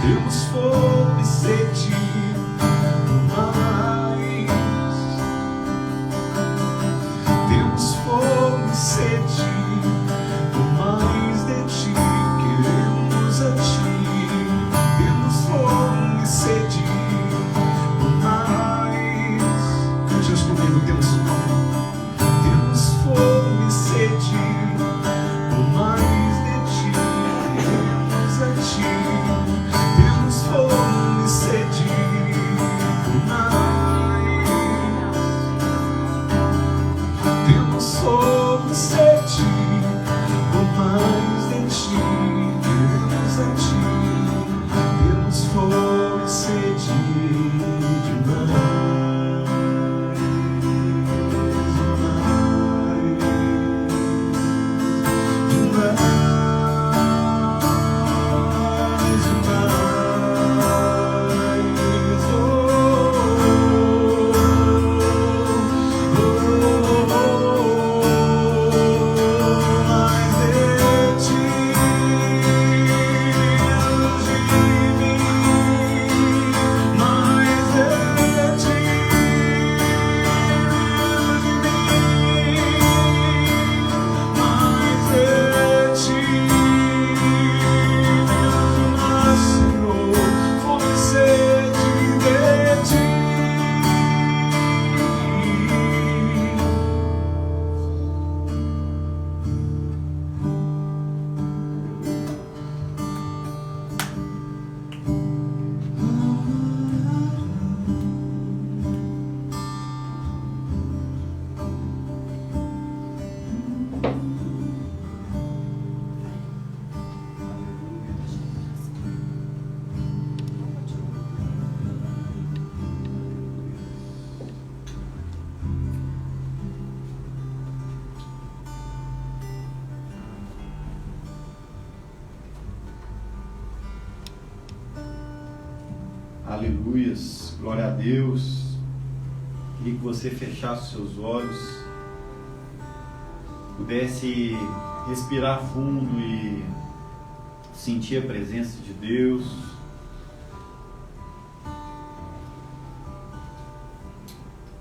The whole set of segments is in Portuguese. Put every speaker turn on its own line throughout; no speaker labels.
Temos fome e sede por mais. Temos fome e sede por mais de ti. Queremos a ti. Temos fome e sede por mais. Jesus comigo, temos fome. Temos fome e sede por mais de ti. Queremos a ti. Temos fome e sede por mais. Temos fome e sede por mais de ti. Queremos a ti. Temos fome e sede demais.
Aleluias, glória a Deus. Queria que você fechasse seus olhos, pudesse respirar fundo e sentir a presença de Deus.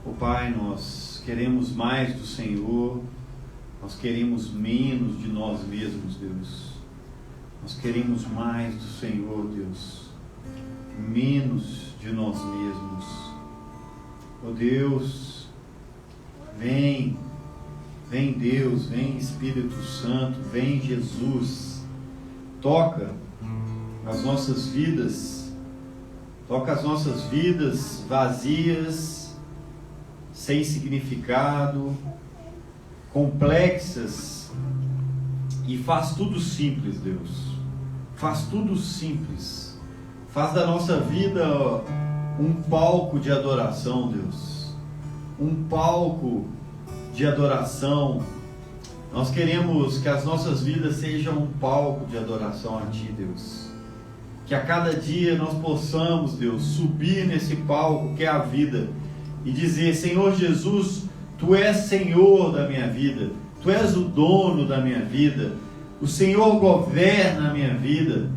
Oh Pai, nós queremos mais do Senhor, nós queremos menos de nós mesmos, Deus. Nós queremos mais do Senhor, Deus, menos de nós mesmos. Oh Deus, vem Deus, vem Espírito Santo, vem Jesus, toca as nossas vidas vazias, sem significado, complexas, e faz tudo simples, Deus, faz tudo simples. Faz da nossa vida um palco de adoração, Deus. Um palco de adoração. Nós queremos que as nossas vidas sejam um palco de adoração a Ti, Deus. Que a cada dia nós possamos, Deus, subir nesse palco que é a vida e dizer: Senhor Jesus, Tu és Senhor da minha vida. Tu és o dono da minha vida. O Senhor governa a minha vida.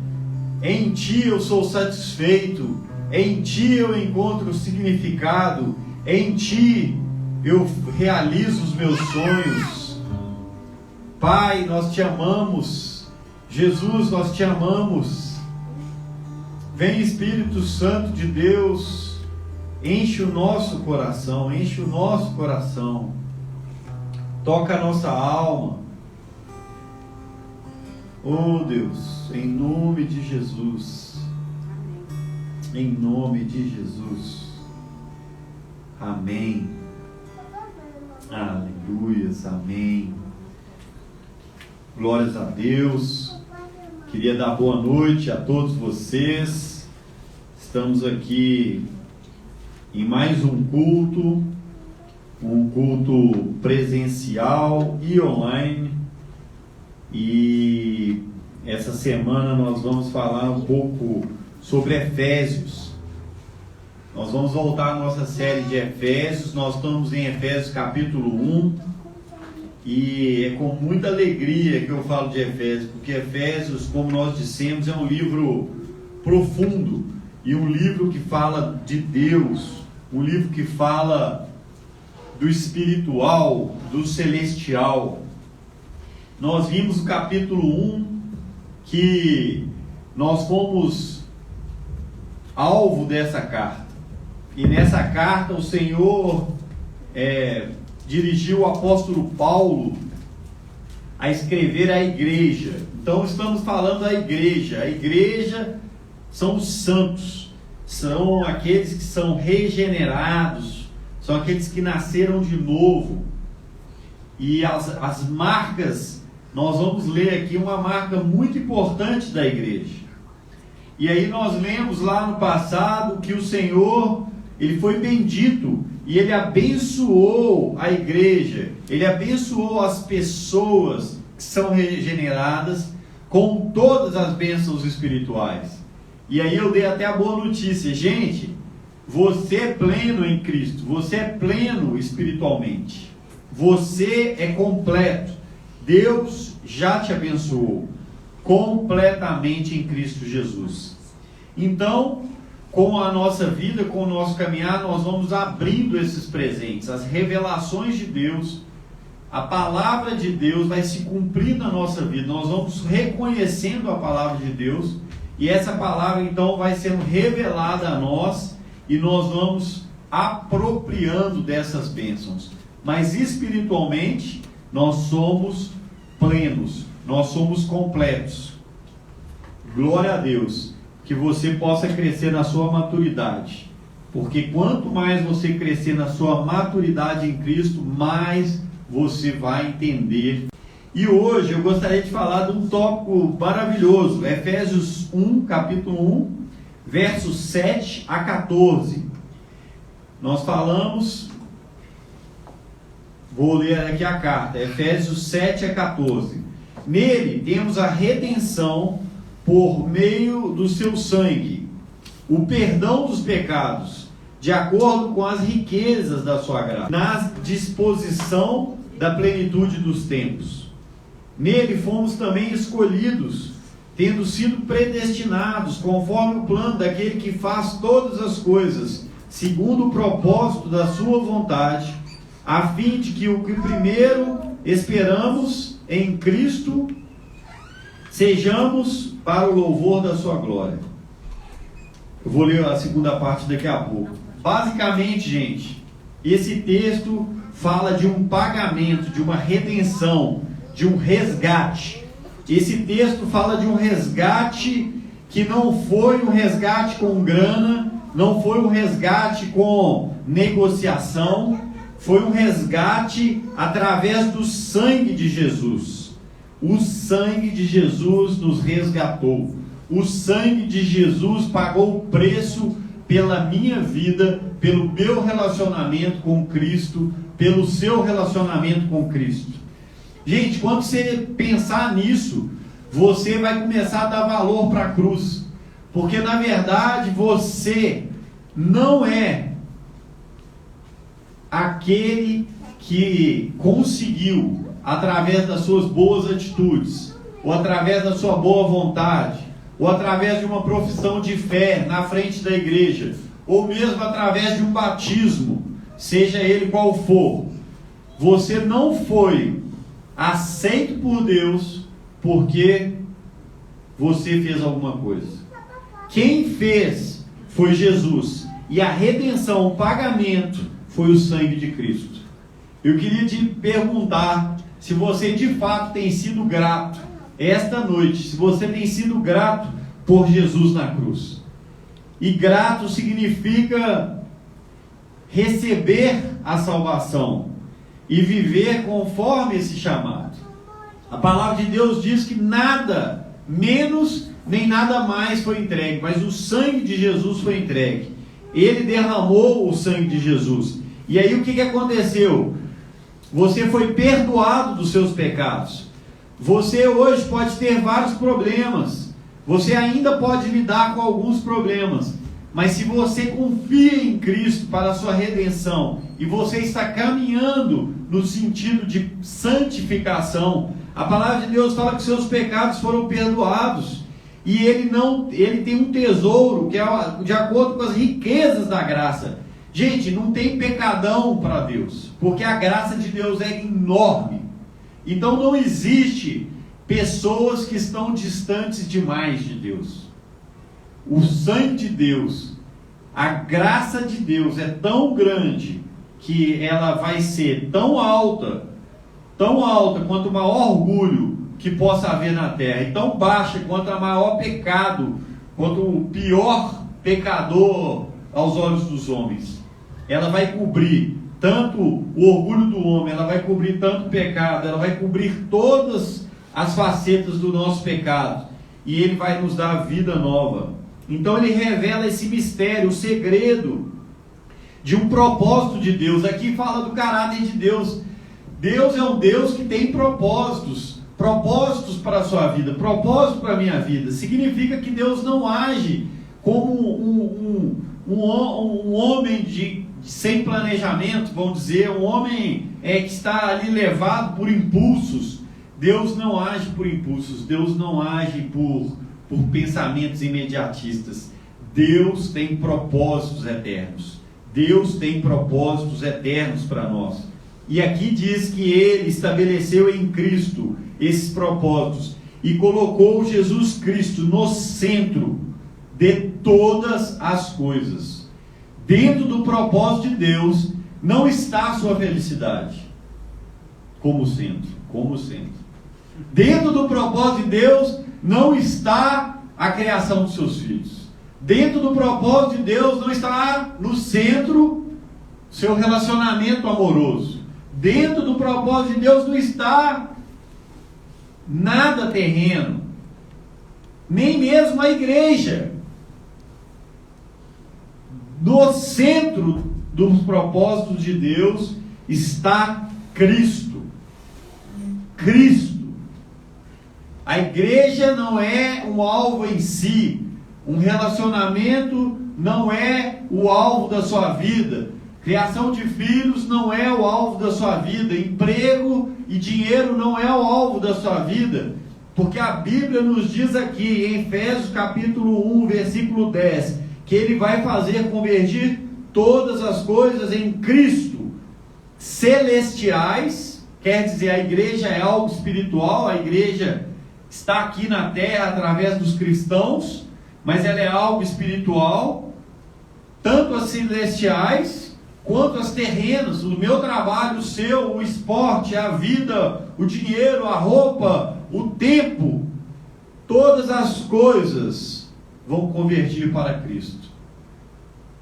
Em Ti eu sou satisfeito, em Ti eu encontro significado, em Ti eu realizo os meus sonhos. Pai, nós Te amamos. Jesus, nós Te amamos. Vem Espírito Santo de Deus, enche o nosso coração, toca a nossa alma. Oh Deus, em nome de Jesus, em nome de Jesus, amém, aleluias, amém, glórias a Deus. Queria dar boa noite a todos vocês. Estamos aqui em mais um culto presencial e online. E essa semana nós vamos falar um pouco sobre Efésios. Nós vamos voltar à nossa série de Efésios. Nós estamos em Efésios capítulo 1. E é com muita alegria que eu falo de Efésios, porque Efésios, como nós dissemos, é um livro profundo e um livro que fala de Deus, um livro que fala do espiritual, do celestial. Nós vimos no capítulo 1 que nós fomos alvo dessa carta, e nessa carta o Senhor dirigiu o apóstolo Paulo a escrever à igreja. Então estamos falando da igreja. A igreja são os santos, são aqueles que são regenerados, são aqueles que nasceram de novo. E as marcas, nós vamos ler aqui uma marca muito importante da igreja. E aí nós lemos lá no passado que o Senhor, Ele foi bendito e Ele abençoou a igreja, Ele abençoou as pessoas que são regeneradas com todas as bênçãos espirituais. E aí eu dei até a boa notícia: gente, você é pleno em Cristo, você é pleno espiritualmente, você é completo. Deus já te abençoou completamente em Cristo Jesus. Então, com a nossa vida, com o nosso caminhar, nós vamos abrindo esses presentes, as revelações de Deus, a palavra de Deus vai se cumprir na nossa vida. Nós vamos reconhecendo a palavra de Deus, e essa palavra então vai sendo revelada a nós, e nós vamos apropriando dessas bênçãos. Mas espiritualmente nós somos plenos, nós somos completos. Glória a Deus, que você possa crescer na sua maturidade, porque quanto mais você crescer na sua maturidade em Cristo, mais você vai entender. E hoje eu gostaria de falar de um tópico maravilhoso, Efésios 1, capítulo 1, versos 7 a 14. Nós falamos, vou ler aqui a carta, Efésios 7 a 14. Nele temos a redenção por meio do seu sangue, o perdão dos pecados, de acordo com as riquezas da sua graça, na disposição da plenitude dos tempos. Nele fomos também escolhidos, tendo sido predestinados, conforme o plano daquele que faz todas as coisas, segundo o propósito da sua vontade, a fim de que o que primeiro esperamos em Cristo sejamos para o louvor da sua glória. Eu vou ler a segunda parte daqui a pouco. Basicamente, gente, esse texto fala de um pagamento, de uma redenção, de um resgate. Esse texto fala de um resgate que não foi um resgate com grana, não foi um resgate com negociação, foi um resgate através do sangue de Jesus. O sangue de Jesus nos resgatou. O sangue de Jesus pagou o preço pela minha vida, pelo meu relacionamento com Cristo, pelo seu relacionamento com Cristo. Gente, quando você pensar nisso, você vai começar a dar valor para a cruz. Porque na verdade você não é aquele que conseguiu, através das suas boas atitudes, ou através da sua boa vontade, ou através de uma profissão de fé na frente da igreja, ou mesmo através de um batismo, seja ele qual for, você não foi aceito por Deus porque você fez alguma coisa. Quem fez foi Jesus, e a redenção, o pagamento, foi o sangue de Cristo. Eu queria te perguntar se você de fato tem sido grato esta noite, se você tem sido grato por Jesus na cruz. E grato significa receber a salvação e viver conforme esse chamado. A palavra de Deus diz que nada menos nem nada mais foi entregue, mas o sangue de Jesus foi entregue. Ele derramou o sangue de Jesus. E aí o que aconteceu? Você foi perdoado dos seus pecados. Você hoje pode ter vários problemas. Você ainda pode lidar com alguns problemas. Mas se você confia em Cristo para a sua redenção, e você está caminhando no sentido de santificação, a palavra de Deus fala que seus pecados foram perdoados. e ele tem um tesouro que é de acordo com as riquezas da graça. Gente, não tem pecadão para Deus, porque a graça de Deus é enorme. Então não existe pessoas que estão distantes demais de Deus. O sangue de Deus, a graça de Deus é tão grande que ela vai ser tão alta quanto o maior orgulho que possa haver na terra, e tão baixa quanto o maior pecado, quanto o pior pecador aos olhos dos homens. Ela vai cobrir tanto o orgulho do homem, ela vai cobrir tanto o pecado, ela vai cobrir todas as facetas do nosso pecado, e ele vai nos dar vida nova. Então ele revela esse mistério, o segredo de um propósito de Deus. Aqui fala do caráter de Deus. Deus é um Deus que tem propósitos para a sua vida, propósito para a minha vida. Significa que Deus não age como um homem sem planejamento, vamos dizer, um homem que está ali levado por impulsos. Deus não age por impulsos, Deus não age por pensamentos imediatistas. Deus tem propósitos eternos. Deus tem propósitos eternos para nós. E aqui diz que Ele estabeleceu em Cristo esses propósitos e colocou Jesus Cristo no centro de todas as coisas. Dentro do propósito de Deus não está a sua felicidade como centro. Dentro do propósito de Deus não está a criação dos seus filhos. Dentro do propósito de Deus não está no centro seu relacionamento amoroso. Dentro do propósito de Deus não está nada terreno, nem mesmo a igreja. No centro dos propósitos de Deus está Cristo. A igreja não é um alvo em si, um relacionamento não é o alvo da sua vida, criação de filhos não é o alvo da sua vida, emprego e dinheiro não é o alvo da sua vida, porque a Bíblia nos diz aqui em Efésios capítulo 1, versículo 10, que Ele vai fazer convergir todas as coisas em Cristo, celestiais, quer dizer, a igreja é algo espiritual, a igreja está aqui na terra através dos cristãos, mas ela é algo espiritual, tanto as celestiais quanto as terrenas, o meu trabalho, o seu, o esporte, a vida, o dinheiro, a roupa, o tempo, todas as coisas vão convergir para Cristo.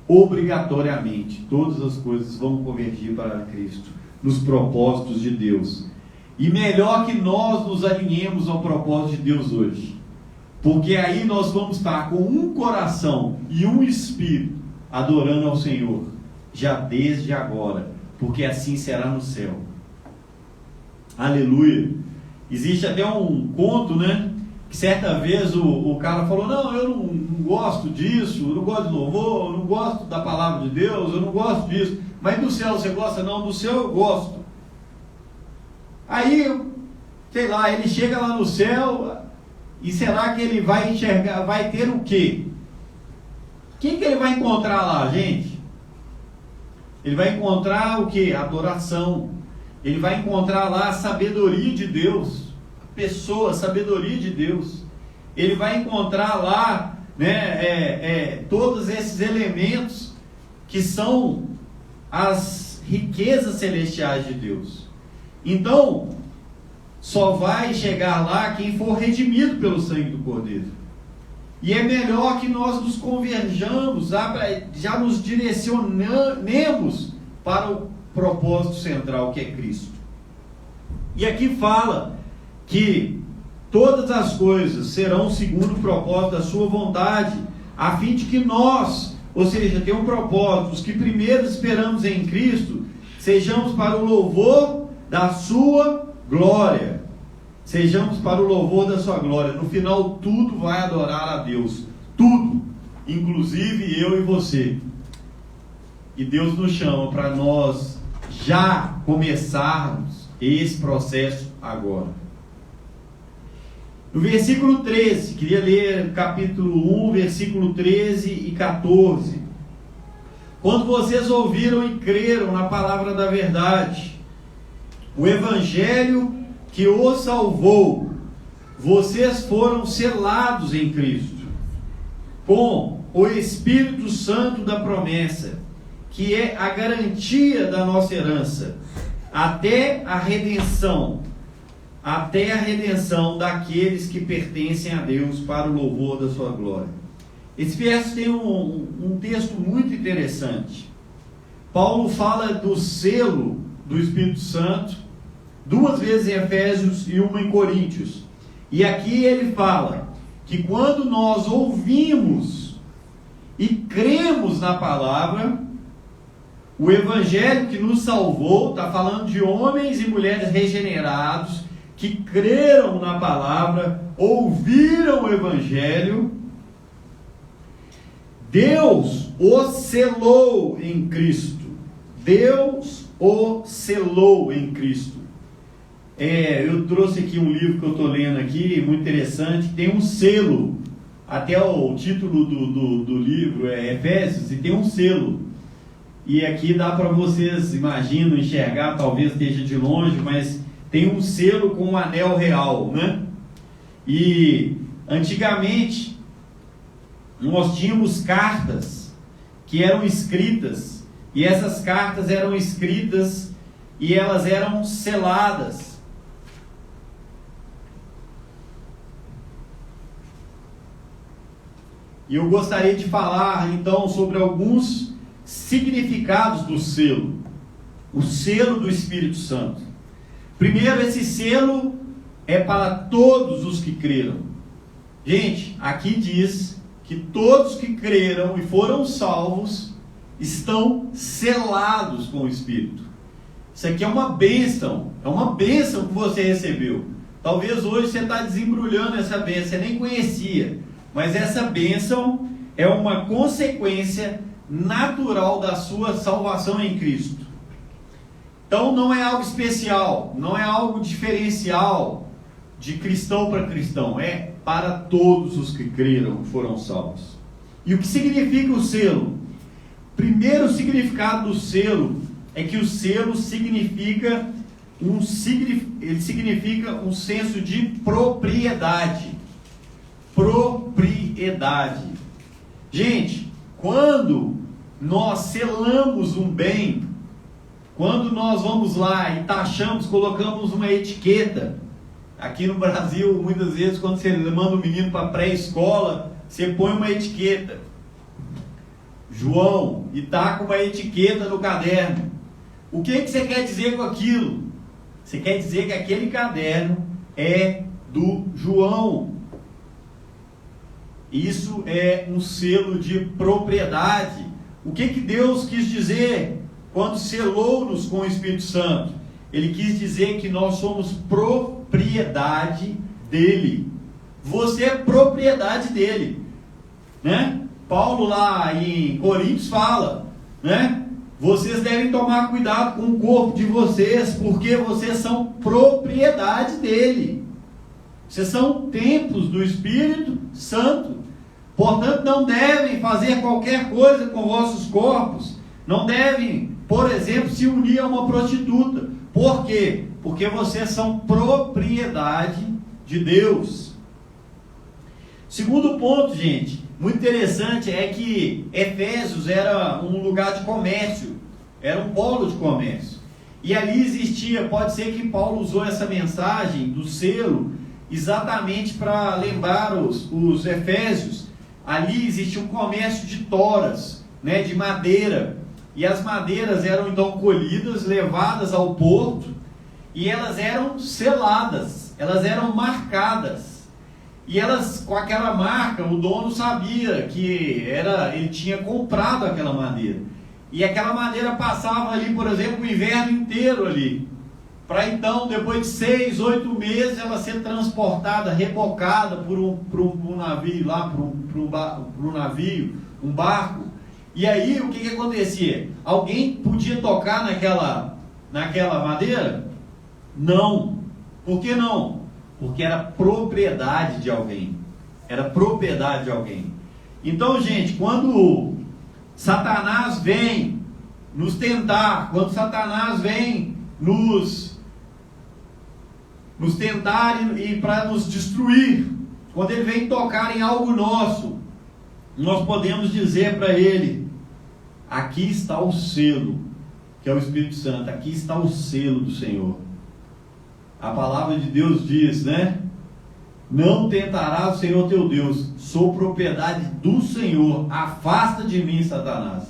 Obrigatoriamente, todas as coisas vão convergir para Cristo, nos propósitos de Deus. E melhor que nós nos alinhemos ao propósito de Deus hoje, porque aí nós vamos estar com um coração e um espírito adorando ao Senhor, já desde agora, porque assim será no céu. Aleluia. Existe até um conto, né? Que certa vez o cara falou: não, eu não gosto disso, eu não gosto de louvor, eu não gosto da palavra de Deus, eu não gosto disso. Mas do céu você gosta? Não, do céu eu gosto. Aí, sei lá, ele chega lá no céu, e será que ele vai enxergar, vai ter o quê? O que ele vai encontrar lá, gente? Ele vai encontrar o quê? Adoração. Ele vai encontrar lá a sabedoria de Deus, a pessoa, a sabedoria de Deus. Ele vai encontrar lá, né, todos esses elementos que são as riquezas celestiais de Deus. Então, só vai chegar lá quem for redimido pelo sangue do Cordeiro. E é melhor que nós nos converjamos, já nos direcionemos para o propósito central, que é Cristo. E aqui fala que todas as coisas serão segundo o propósito da sua vontade, a fim de que nós, ou seja, tem um propósito, os que primeiro esperamos em Cristo, sejamos para o louvor da sua glória. Sejamos para o louvor da sua glória. No final, tudo vai adorar a Deus. Tudo. Inclusive eu e você. E Deus nos chama para nós já começarmos esse processo agora. No versículo 13, queria ler capítulo 1, versículo 13 e 14. Quando vocês ouviram e creram na palavra da verdade, o evangelho que os salvou, vocês foram selados em Cristo, com o Espírito Santo da promessa, que é a garantia da nossa herança, até a redenção daqueles que pertencem a Deus, para o louvor da sua glória. Esse verso tem um texto muito interessante. Paulo fala do selo do Espírito Santo 2 vezes em Efésios e 1 em Coríntios. E aqui ele fala que quando nós ouvimos e cremos na palavra, o evangelho que nos salvou, está falando de homens e mulheres regenerados, que creram na palavra, ouviram o evangelho, Deus o selou em Cristo. Deus o selou em Cristo. Eu trouxe aqui um livro que eu estou lendo aqui, muito interessante, tem um selo, até o título do livro é Efésios, e tem um selo. E aqui dá para vocês, imaginam, enxergar, talvez esteja de longe, mas tem um selo com um anel real, né? E antigamente nós tínhamos cartas que eram escritas, e essas cartas eram escritas e elas eram seladas. E eu gostaria de falar então sobre alguns significados do selo, o selo do Espírito Santo. Primeiro, esse selo é para todos os que creram. Gente, aqui diz que todos que creram e foram salvos estão selados com o Espírito. Isso aqui é uma bênção que você recebeu. Talvez hoje você está desembrulhando essa bênção, você nem conhecia, mas essa bênção é uma consequência natural da sua salvação em Cristo. Então não é algo especial, não é algo diferencial de cristão para cristão, é para todos os que creram e foram salvos. E o que significa o selo? Primeiro significado do selo é que o selo significa um senso de propriedade. Propriedade. Gente, quando nós selamos um bem, quando nós vamos lá e taxamos, colocamos uma etiqueta, aqui no Brasil, muitas vezes, quando você manda um menino para pré-escola, você põe uma etiqueta, João, e tá com uma etiqueta no caderno. O que você quer dizer com aquilo? Você quer dizer que aquele caderno é do João. Isso é um selo de propriedade. O que Deus quis dizer quando selou-nos com o Espírito Santo? Ele quis dizer que nós somos propriedade dele. Você é propriedade dele, né? Paulo lá em Coríntios fala, né? Vocês devem tomar cuidado com o corpo de vocês, porque vocês são propriedade dele. Vocês são templos do Espírito Santo. Portanto, não devem fazer qualquer coisa com vossos corpos. Não devem, por exemplo, se unir a uma prostituta. Por quê? Porque vocês são propriedade de Deus. Segundo ponto, gente, muito interessante, é que Efésios era um lugar de comércio, era um polo de comércio. E ali existia, pode ser que Paulo usou essa mensagem do selo exatamente para lembrar os efésios. Ali existia um comércio de toras, né, de madeira. E as madeiras eram então colhidas, levadas ao porto, e elas eram seladas, elas eram marcadas. E elas, com aquela marca, o dono sabia que ele tinha comprado aquela madeira. E aquela madeira passava ali, por exemplo, o inverno inteiro ali. Para então, depois de 6, 8 meses, ela ser transportada, rebocada por um navio lá, por um navio, um barco. E aí, o que acontecia? Alguém podia tocar naquela madeira? Não. Por que não? porque era propriedade de alguém. Era propriedade de alguém. Então, gente, quando Satanás vem nos tentar, quando Satanás vem nos tentar e para nos destruir, quando ele vem tocar em algo nosso, nós podemos dizer para ele: aqui está o selo, que é o Espírito Santo, aqui está o selo do Senhor. A palavra de Deus diz, né? Não tentarás o Senhor teu Deus, sou propriedade do Senhor, afasta de mim, Satanás.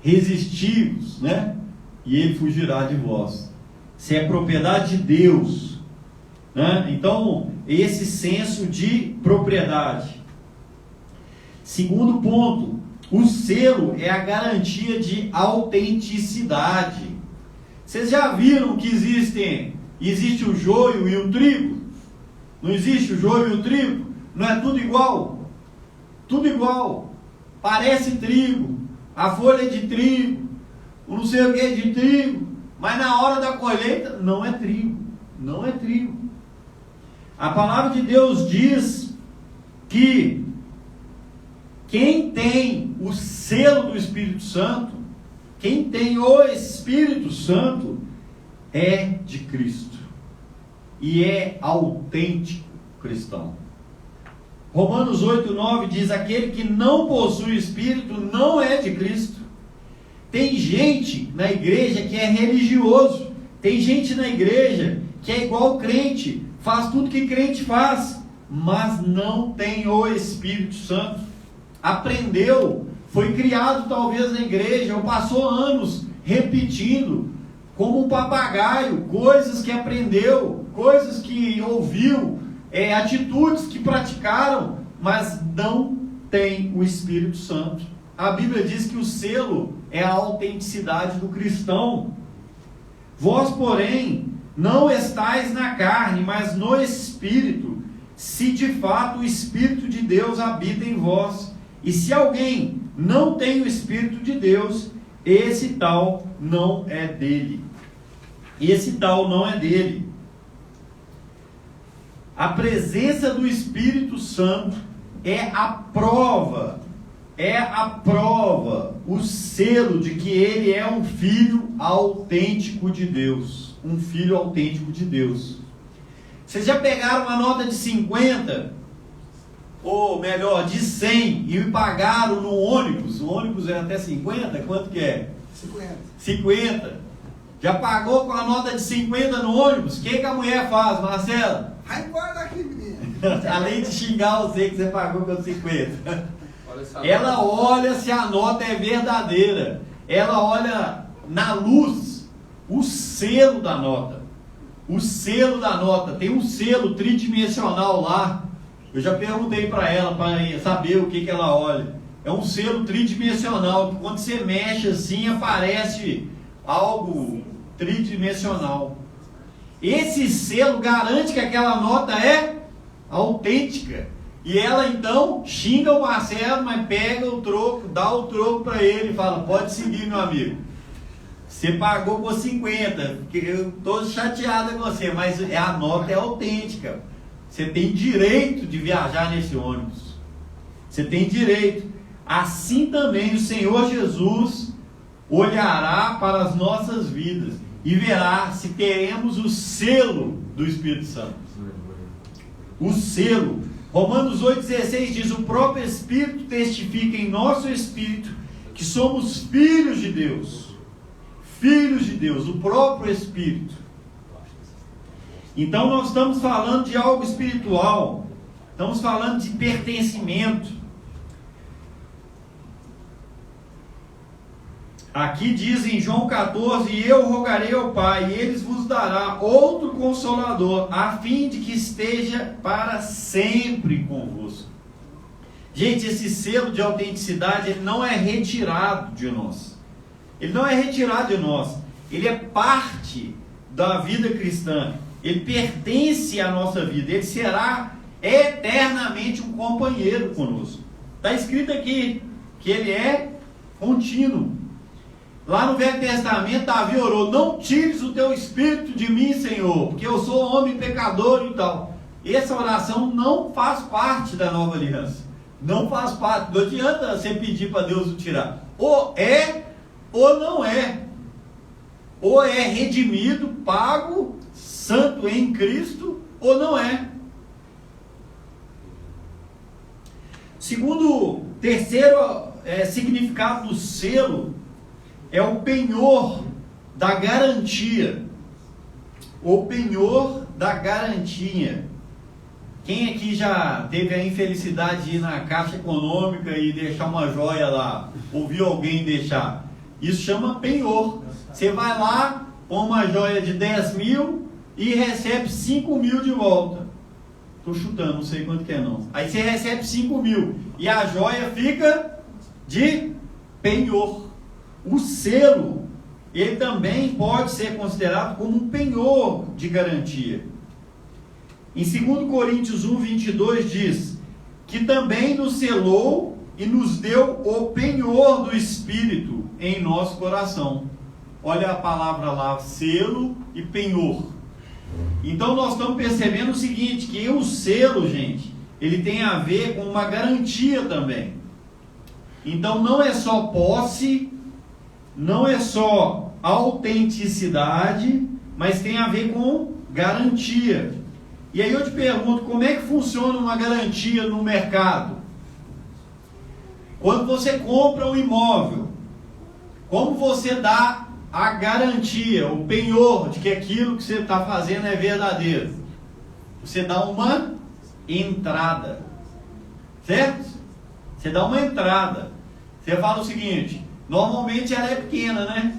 Resisti-vos, né? E ele fugirá de vós. Se é propriedade de Deus, né? Então, esse senso de propriedade. Segundo ponto, o selo é a garantia de autenticidade. Vocês já viram que existe o joio e o trigo? Não existe o joio e o trigo? Não é tudo igual? Tudo igual. Parece trigo, a folha é de trigo, o não sei o que é de trigo, mas na hora da colheita não é trigo. Não é trigo. A palavra de Deus diz que quem tem o selo do Espírito Santo, quem tem o Espírito Santo, é de Cristo. E é autêntico cristão. Romanos 8:9 diz: aquele que não possui o Espírito não é de Cristo. Tem gente na igreja que é religioso. Tem gente na igreja que é igual crente, faz tudo que crente faz, mas não tem o Espírito Santo. Aprendeu, foi criado talvez na igreja, ou passou anos repetindo, como um papagaio, coisas que aprendeu, coisas que ouviu, atitudes que praticaram, mas não tem o Espírito Santo. A Bíblia diz que o selo é a autenticidade do cristão. Vós, porém, não estáis na carne, mas no Espírito, se de fato o Espírito de Deus habita em vós. E se alguém não tem o Espírito de Deus, esse tal não é dele. Esse tal não é dele. A presença do Espírito Santo é a prova, o selo de que ele é um filho autêntico de Deus. Um filho autêntico de Deus. Vocês já pegaram uma nota de 50, ou melhor, de 100, e pagaram no ônibus? O ônibus é até 50? Quanto que é? 50. Já pagou com a nota de 50 no ônibus? O que a mulher faz, Marcelo?
Vai embora daqui, menino.
Além de xingar você que você pagou com 50. Ela olha se a nota é verdadeira. Ela olha na luz o selo da nota. O selo da nota. Tem um selo tridimensional lá. Eu já perguntei para ela, para saber o que ela olha. É um selo tridimensional, que quando você mexe assim, aparece algo tridimensional. Esse selo garante que aquela nota é autêntica. E ela então xinga o Marcelo, mas pega o troco, dá o troco para ele e fala: pode seguir, meu amigo. Você pagou por 50, eu estou chateada com você, mas a nota é autêntica. Você tem direito de viajar nesse ônibus. Você tem direito. Assim também o Senhor Jesus olhará para as nossas vidas e verá se teremos o selo do Espírito Santo. O selo. Romanos 8,16 diz: o próprio Espírito testifica em nosso espírito que somos filhos de Deus. Filhos de Deus, o próprio Espírito. Então nós estamos falando de algo espiritual. Estamos falando de pertencimento. Aqui diz em João 14: e eu rogarei ao Pai, e eles vos dará outro Consolador, a fim de que esteja para sempre convosco. Gente, esse selo de autenticidade, ele não é retirado de nós. Ele não é retirado de nós. Ele é parte da vida cristã. Ele pertence à nossa vida. Ele será eternamente um companheiro conosco. Está escrito aqui que ele é contínuo. Lá no Velho Testamento, Davi orou: não tires o teu espírito de mim, Senhor, porque eu sou homem pecador e tal. essa oração não faz parte da nova aliança. Não faz parte. Não adianta você pedir para Deus o tirar. Ou é, ou não é. Ou é redimido, pago, santo em Cristo, ou não é. Segundo, terceiro significado do selo é o penhor da garantia. O penhor da garantia. Quem aqui já teve a infelicidade de ir na Caixa Econômica e deixar uma joia lá? Ouviu alguém deixar? Isso chama penhor. Você vai lá, põe uma joia de 10 mil e recebe 5 mil de volta. Estou chutando, não sei quanto que é não. Aí você recebe 5 mil e a joia fica de penhor. O selo, ele também pode ser considerado como um penhor de garantia. Em 2 Coríntios 1, 22 diz que também nos selou e nos deu o penhor do Espírito em nosso coração. Olha a palavra lá, selo e penhor. Então nós estamos percebendo o seguinte, que o selo, gente, ele tem a ver com uma garantia também. Então não é só posse, não é só autenticidade, mas tem a ver com garantia. E aí eu te pergunto, como é que funciona uma garantia no mercado? Quando você compra um imóvel, como você dá a garantia, o penhor de que aquilo que você está fazendo é verdadeiro? Você dá uma entrada, certo? Você dá uma entrada. Você fala o seguinte, normalmente ela é pequena, né?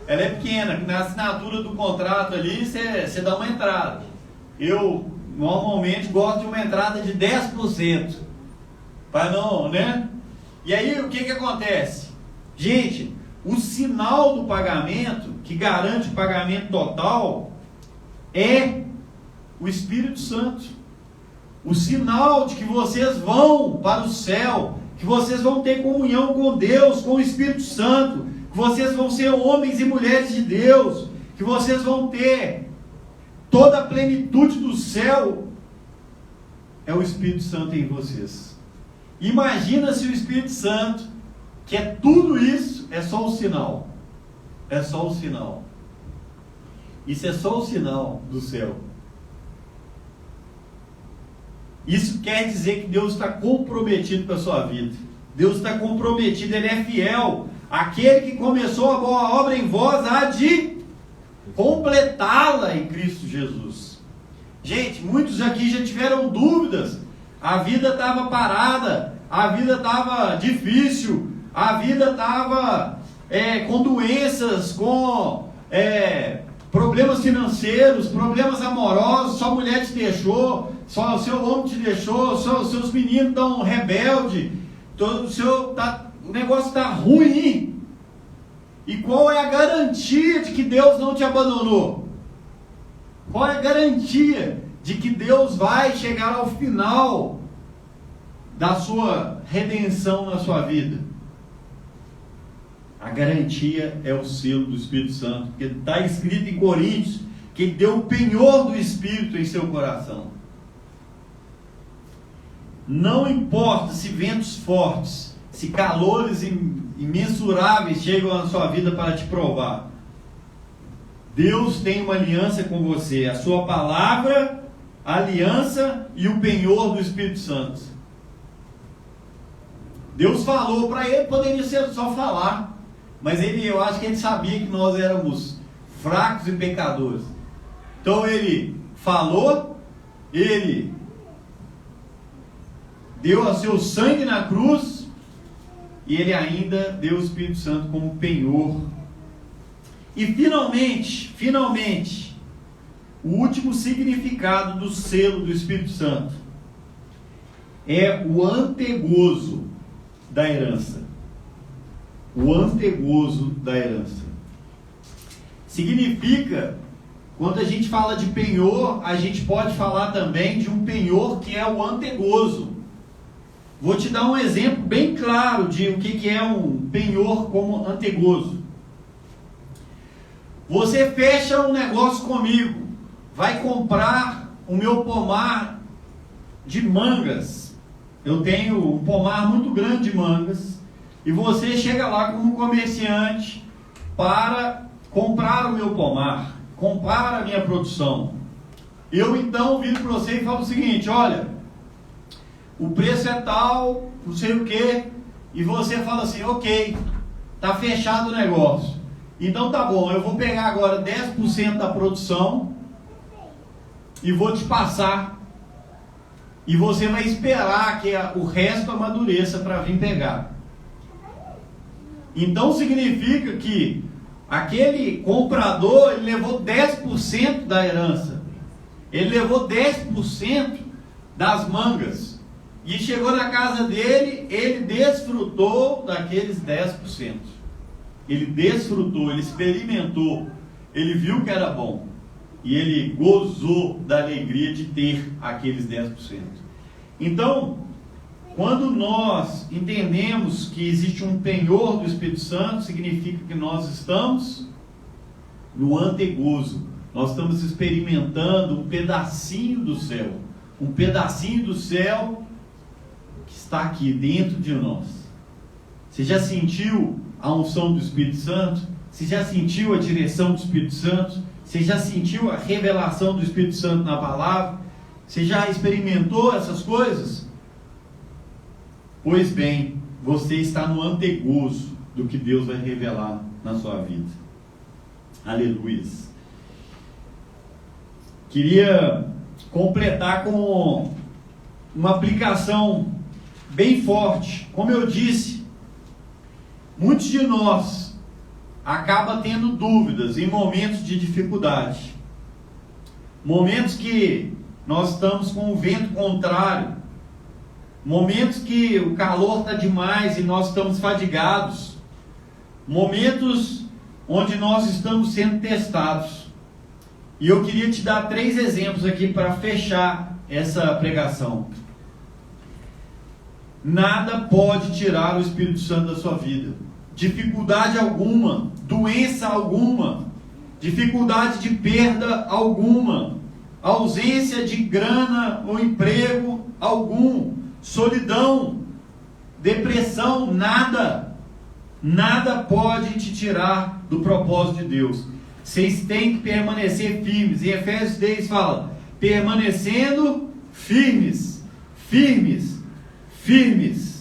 Ela é pequena, na assinatura do contrato ali você dá uma entrada. Eu normalmente gosto de uma entrada de 10%, para não, né? E aí o que acontece? Gente, o sinal do pagamento, que garante o pagamento total, é o Espírito Santo. O sinal de que vocês vão para o céu, que vocês vão ter comunhão com Deus, com o Espírito Santo, que vocês vão ser homens e mulheres de Deus, que vocês vão ter toda a plenitude do céu, é o Espírito Santo em vocês. Imagina se o Espírito Santo, que é tudo isso, é só um sinal. É só um sinal. Isso é só o sinal do céu. Isso quer dizer que Deus está comprometido com a sua vida. Deus está comprometido, Ele é fiel. Aquele que começou a boa obra em vós há de completá-la em Cristo Jesus. Gente, muitos aqui já tiveram dúvidas. A vida estava parada, a vida estava difícil, a vida estava com doenças, com problemas financeiros, problemas amorosos, sua mulher te deixou, só o seu homem te deixou, seus meninos estão rebeldes, o negócio está ruim. E qual é a garantia de que Deus não te abandonou? Qual é a garantia de que Deus vai chegar ao final da sua redenção na sua vida? A garantia é o selo do Espírito Santo, porque está escrito em Coríntios que Ele deu o penhor do Espírito em seu coração. Não importa se ventos fortes, se calores imensuráveis chegam na sua vida para te provar, Deus tem uma aliança com você, a sua palavra, a aliança e o penhor do Espírito Santo. Deus falou para ele, poderia ser só falar, mas eu acho que ele sabia que nós éramos fracos e pecadores. Então ele falou, ele deu o seu sangue na cruz e ele ainda deu o Espírito Santo como penhor. E finalmente, o último significado do selo do Espírito Santo é o antegozo da herança. O antegozo da herança. Significa, quando a gente fala de penhor, a gente pode falar também de um penhor que é o antegozo. Vou te dar um exemplo bem claro de o que é um penhor como antegozo. Você fecha um negócio comigo, vai comprar o meu pomar de mangas. Eu tenho um pomar muito grande de mangas, e você chega lá como comerciante para comprar o meu pomar, comprar a minha produção. Eu então viro para você e falo o seguinte: olha, o preço é tal, não sei o que, e você fala assim: ok, tá fechado o negócio. Então tá bom, eu vou pegar agora 10% da produção e vou te passar, e você vai esperar que o resto amadureça para vir pegar. Então significa que aquele comprador, ele levou 10% da herança, ele levou 10% das mangas, e chegou na casa dele, ele desfrutou daqueles 10%. Ele desfrutou, ele experimentou, ele viu que era bom, e ele gozou da alegria de ter aqueles 10%. Então, quando nós entendemos que existe um penhor do Espírito Santo, significa que nós estamos no antegozo, nós estamos experimentando um pedacinho do céu, um pedacinho do céu que está aqui dentro de nós. Você já sentiu a unção do Espírito Santo? Você já sentiu a direção do Espírito Santo? Você já sentiu a revelação do Espírito Santo na palavra? Você já experimentou essas coisas? Pois bem, você está no antegozo do que Deus vai revelar na sua vida. Aleluia. Queria completar com uma aplicação bem forte. Como eu disse, muitos de nós acabam tendo dúvidas em momentos de dificuldade, momentos que nós estamos com o vento contrário, momentos que o calor está demais e nós estamos fadigados, momentos onde nós estamos sendo testados. E eu queria te dar 3 exemplos aqui para fechar essa pregação. Nada pode tirar o Espírito Santo da sua vida. Dificuldade alguma, doença alguma, dificuldade de perda alguma, ausência de grana ou emprego algum, solidão, depressão, nada pode te tirar do propósito de Deus. Vocês têm que permanecer firmes. Em Efésios 10 fala: permanecendo firmes, firmes, firmes.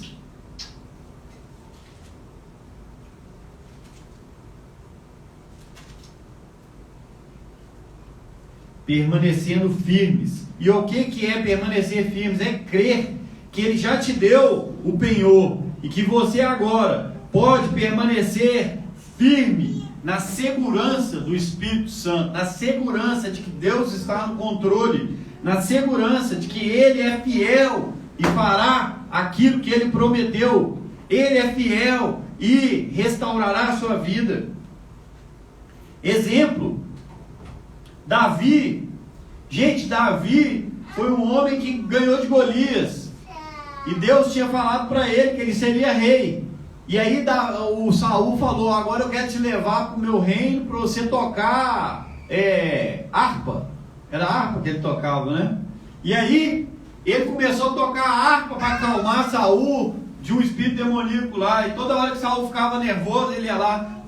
Permanecendo firmes. E o que é permanecer firmes? É crer que Ele já te deu o penhor e que você agora pode permanecer firme na segurança do Espírito Santo, na segurança de que Deus está no controle, na segurança de que Ele é fiel e fará aquilo que Ele prometeu. Ele é fiel e restaurará a sua vida. Exemplo, Davi. Gente, Davi foi um homem que ganhou de Golias, e Deus tinha falado para ele que ele seria rei. E aí o Saul falou: agora eu quero te levar para o meu reino para você tocar harpa. Era harpa que ele tocava, né? E aí ele começou a tocar a harpa para acalmar Saul de um espírito demoníaco lá. E toda hora que Saul ficava nervoso, ele ia lá,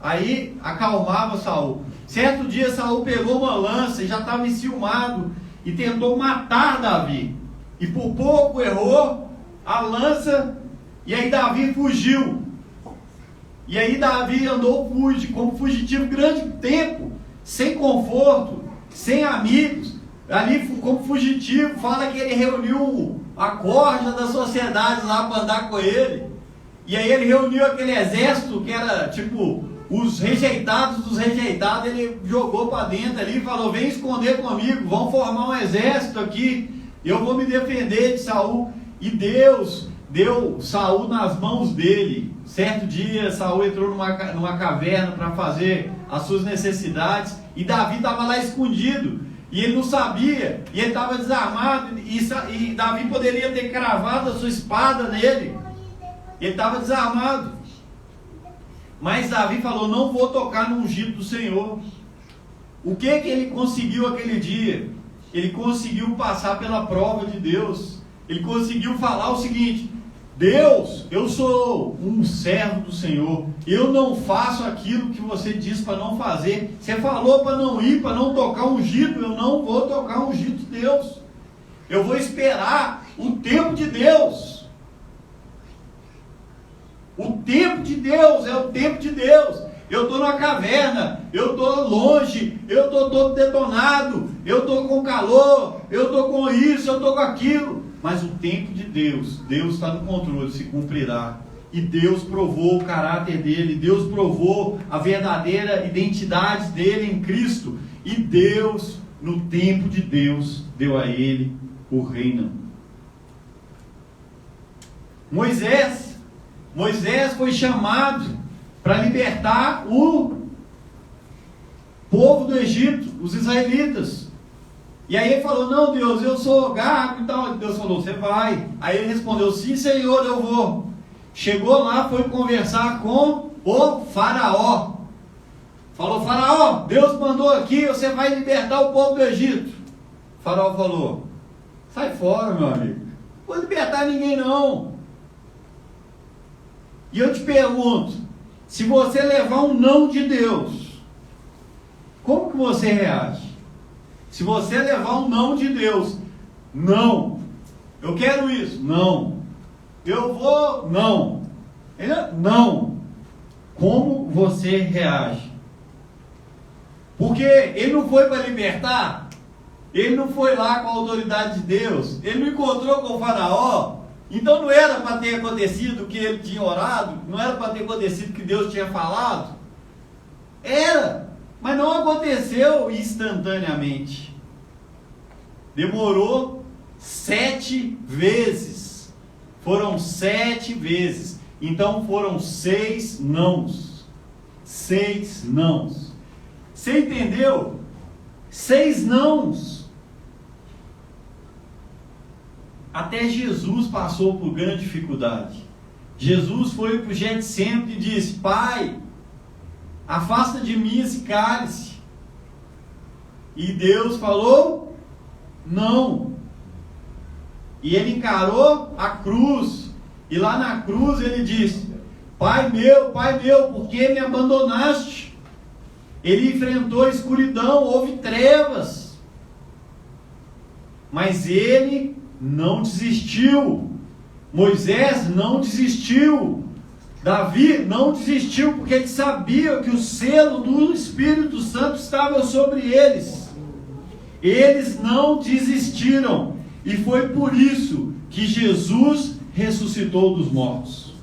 aí acalmava Saul. Certo dia Saul pegou uma lança e já estava enciumado e tentou matar Davi, e por pouco errou a lança, e aí Davi fugiu. E aí Davi andou como fugitivo grande tempo, sem conforto, sem amigos, ali como fugitivo. Fala que ele reuniu a corja da sociedade lá para andar com ele, e aí ele reuniu aquele exército que era tipo os rejeitados dos rejeitados. Ele jogou para dentro ali e falou: vem esconder comigo, vamos formar um exército aqui, eu vou me defender de Saul. E Deus deu Saul nas mãos dele. Certo dia Saul entrou numa caverna para fazer as suas necessidades, e Davi estava lá escondido, e ele não sabia, e ele estava desarmado, e Davi poderia ter cravado a sua espada nele, ele estava desarmado. Mas Davi falou: não vou tocar no ungido do Senhor. O que ele conseguiu aquele dia? ele conseguiu passar pela prova de Deus. Ele conseguiu falar o seguinte: Deus, eu sou um servo do Senhor, eu não faço aquilo que você diz para não fazer. Você falou para não ir, para não tocar ungido, eu não vou tocar ungido de Deus. Eu vou esperar o tempo de Deus. O tempo de Deus é o tempo de Deus. Eu estou numa caverna, eu estou longe, eu estou todo detonado, eu estou com calor, eu estou com isso, eu estou com aquilo. Mas o tempo de Deus, Deus está no controle, se cumprirá. E Deus provou o caráter dele, Deus provou a verdadeira identidade dele em Cristo. E Deus, no tempo de Deus, deu a ele o reino. Moisés foi chamado para libertar o povo do Egito, os israelitas. E aí ele falou: não, Deus, eu sou gago e tal. Deus falou: você vai. Aí ele respondeu: sim, Senhor, eu vou. Chegou lá, foi conversar com o faraó. Falou: faraó, Deus mandou aqui, você vai libertar o povo do Egito. O faraó falou: sai fora, meu amigo, não vou libertar ninguém não. E eu te pergunto, se você levar um não de Deus, como que você reage? Se você levar um não de Deus: não, eu quero isso, não, eu vou, não, não, como você reage? Porque ele não foi para libertar, ele não foi lá com a autoridade de Deus, ele não encontrou com o faraó. Então não era para ter acontecido o que ele tinha orado, não era para ter acontecido o que Deus tinha falado. Era, mas não aconteceu instantaneamente. Demorou 7 vezes. Foram 7 vezes. Então foram 6 nãos. 6 nãos. Você entendeu? 6 nãos. Até Jesus passou por grande dificuldade. Jesus foi para o Getsêmani e disse: Pai, afasta de mim esse cálice. E Deus falou: não. E ele encarou a cruz. E lá na cruz ele disse: Pai meu, por que me abandonaste? Ele enfrentou a escuridão, houve trevas. Mas ele não desistiu. Moisés não desistiu. Davi não desistiu, porque ele sabia que o selo do Espírito Santo estava sobre eles. Eles não desistiram. E foi por isso que Jesus ressuscitou dos mortos.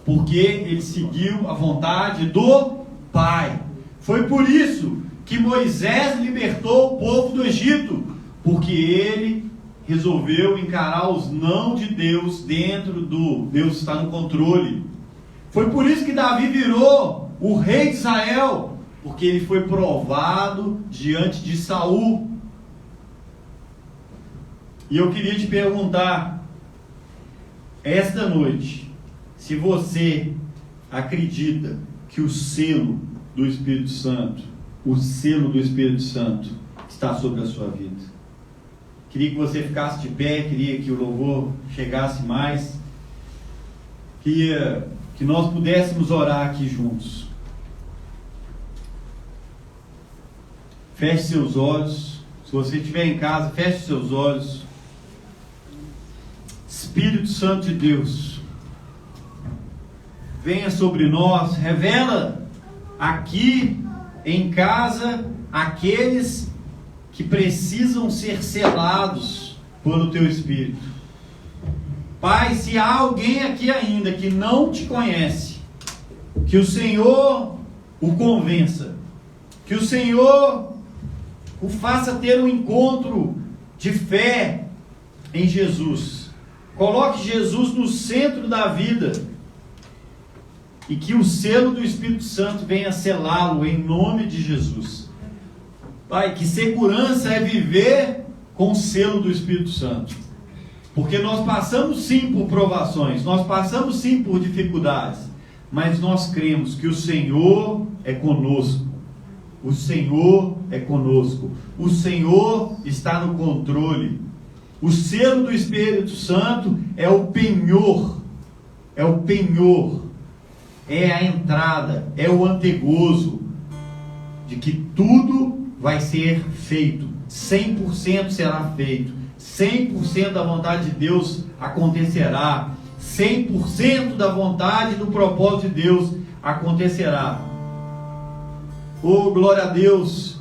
Porque ele seguiu a vontade do Pai. Foi por isso que Moisés libertou o povo do Egito. Porque ele resolveu encarar os não de Deus dentro do Deus está no controle. Foi por isso que Davi virou o rei de Israel, porque ele foi provado diante de Saul. E eu queria te perguntar esta noite, se você acredita que o selo do Espírito Santo, está sobre a sua vida. Queria que você ficasse de pé, queria que o louvor chegasse mais, queria que nós pudéssemos orar aqui juntos. Feche seus olhos. Se você estiver em casa, feche seus olhos. Espírito Santo de Deus, venha sobre nós, revela aqui em casa aqueles que precisam ser selados pelo Teu Espírito. Pai, se há alguém aqui ainda que não Te conhece, que o Senhor o convença, que o Senhor o faça ter um encontro de fé em Jesus. Coloque Jesus no centro da vida e que o selo do Espírito Santo venha selá-lo em nome de Jesus. Pai, que segurança é viver com o selo do Espírito Santo. Porque nós passamos sim por provações, nós passamos sim por dificuldades, mas nós cremos que o Senhor é conosco. O Senhor é conosco. O Senhor está no controle. O selo do Espírito Santo é o penhor. É o penhor. É a entrada. É o antegozo de que tudo vai ser feito. 100% será feito. 100% da vontade de Deus acontecerá. 100% da vontade e do propósito de Deus acontecerá. Oh, glória a Deus,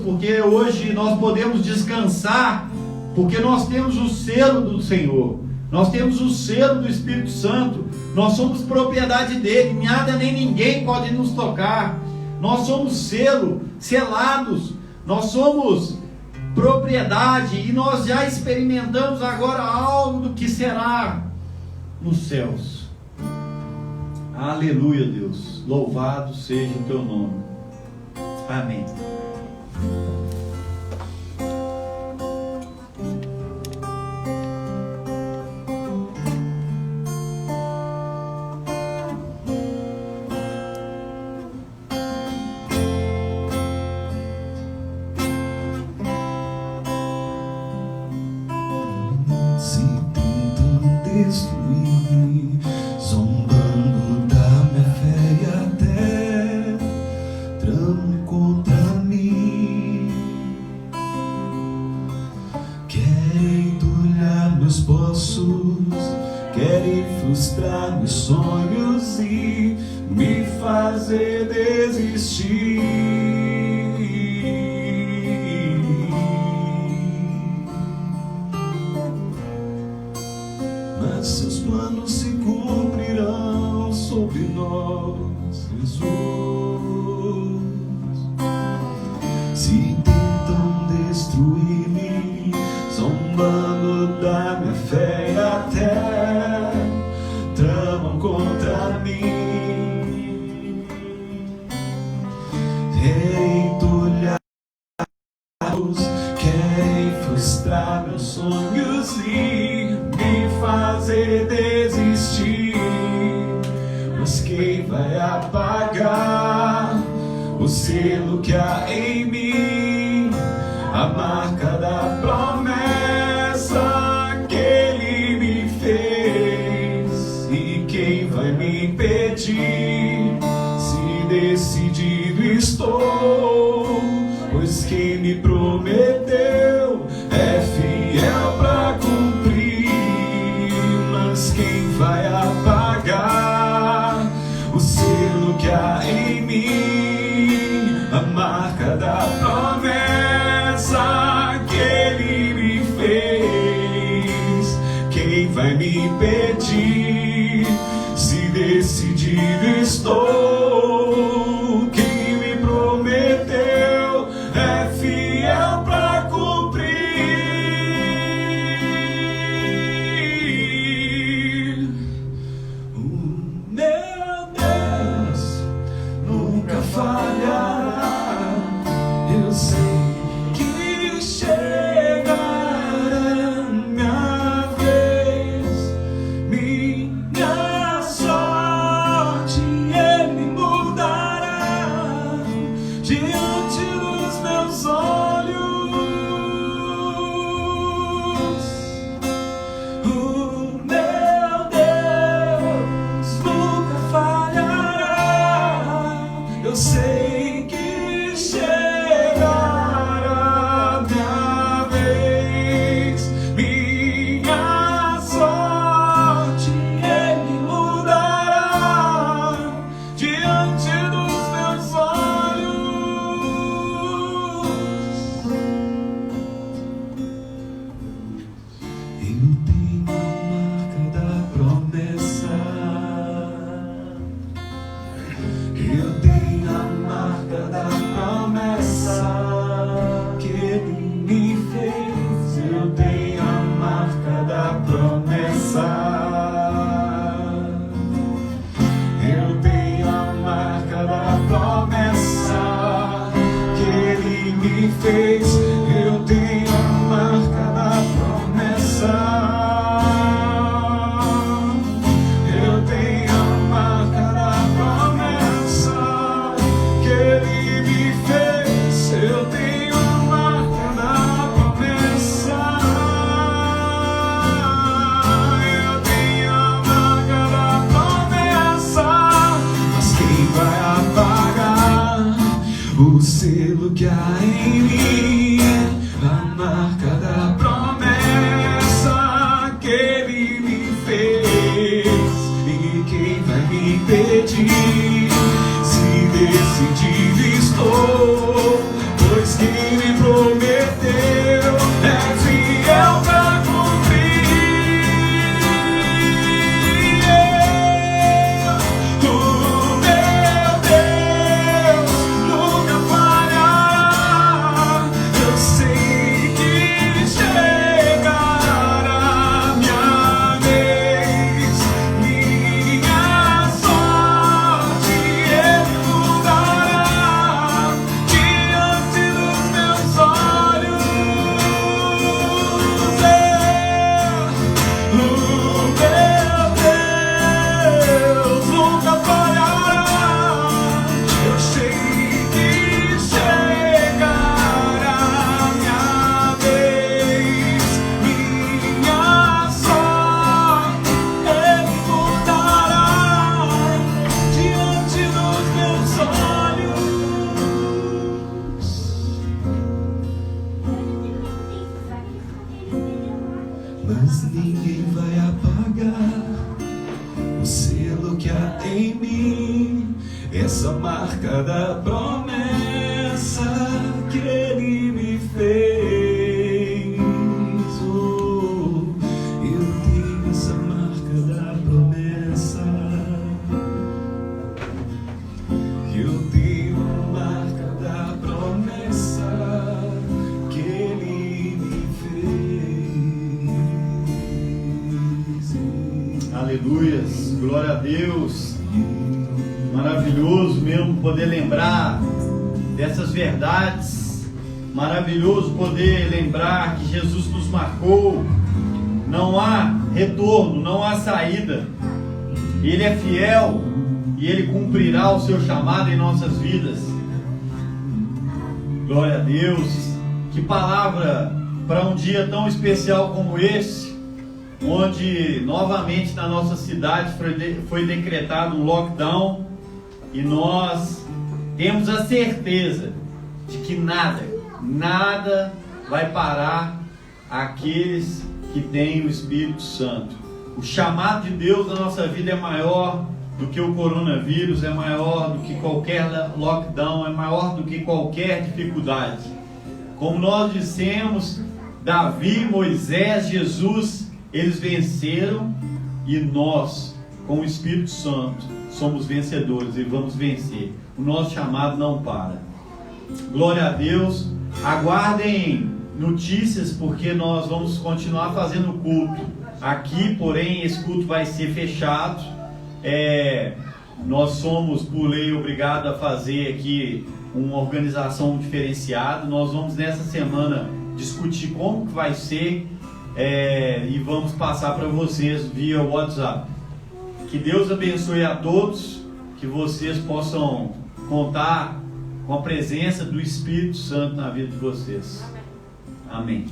porque hoje nós podemos descansar, porque nós temos o selo do Senhor, nós temos o selo do Espírito Santo, nós somos propriedade dele, nada nem ninguém pode nos tocar, nós somos selados, nós somos propriedade, e nós já experimentamos agora algo do que será nos céus. Aleluia, Deus, louvado seja o teu nome. Amém.
Se tentam destruir-me, zombando da minha fé e até tramam contra mim, querem entulhar meus poços, querem frustrar meus sonhos e me fazer desistir. Mas seus planos se cumprirão sobre nós, Jesus. Se tentam destruir-me, zombando da minha fé e até tramam contra mim, querem entulhar, querem frustrar meus sonhos e me fazer desistir. Mas quem vai apagar o selo que há em mim, a marca da promessa que ele me fez? E quem vai me impedir, se decidido estou? Pois quem me prometeu é fiel para cumprir. Mas quem vai apagar o selo que há em mim, a marca da promessa que ele me fez? Quem vai me impedir, se decidido estou? Quem me prometeu é fiel para cumprir. O meu Deus nunca falhará. Eu sei que chegará minha vez, minha sorte ele mudará. o selo que há em mim, a marca da promessa que Ele me fez. E quem vai me impedir? Se decidido estou, pois quem me prometeu é fiel pra cumprir. O meu Deus nunca falhará. Eu sei que chegará minha vez, minha sorte Ele mudará diante dos meus olhos. O meu Deus nunca falhará. Eu sei que chegará minha vez, minha sorte Ele mudará diante dos meus olhos. Mas ninguém vai apagar o selo que há em mim, essa marca da promessa que Ele me fez. Oh, eu tenho essa marca da promessa. Eu tenho a marca da promessa que Ele me fez.
Aleluias, glória a Deus. Maravilhoso mesmo poder lembrar dessas verdades. Maravilhoso poder lembrar que Jesus nos marcou. Não há retorno, não há saída. Ele é fiel e Ele cumprirá o seu chamado em nossas vidas. Glória a Deus. Que palavra para um dia tão especial como esse, onde novamente na nossa cidade foi decretado um lockdown, e nós temos a certeza de que nada vai parar aqueles que têm o Espírito Santo. O chamado de Deus na nossa vida é maior do que o coronavírus, é maior do que qualquer lockdown, é maior do que qualquer dificuldade. Como nós dissemos, Davi, Moisés, Jesus, eles venceram, e nós, com o Espírito Santo, somos vencedores e vamos vencer. O nosso chamado não para. Glória a Deus. Aguardem notícias, porque nós vamos continuar fazendo culto aqui, porém esse culto vai ser fechado. Nós somos, por lei, obrigados a fazer aqui uma organização diferenciada. Nós vamos nessa semana discutir como que vai ser, e vamos passar para vocês via WhatsApp. Que Deus abençoe a todos, que vocês possam contar com a presença do Espírito Santo na vida de vocês. Amém.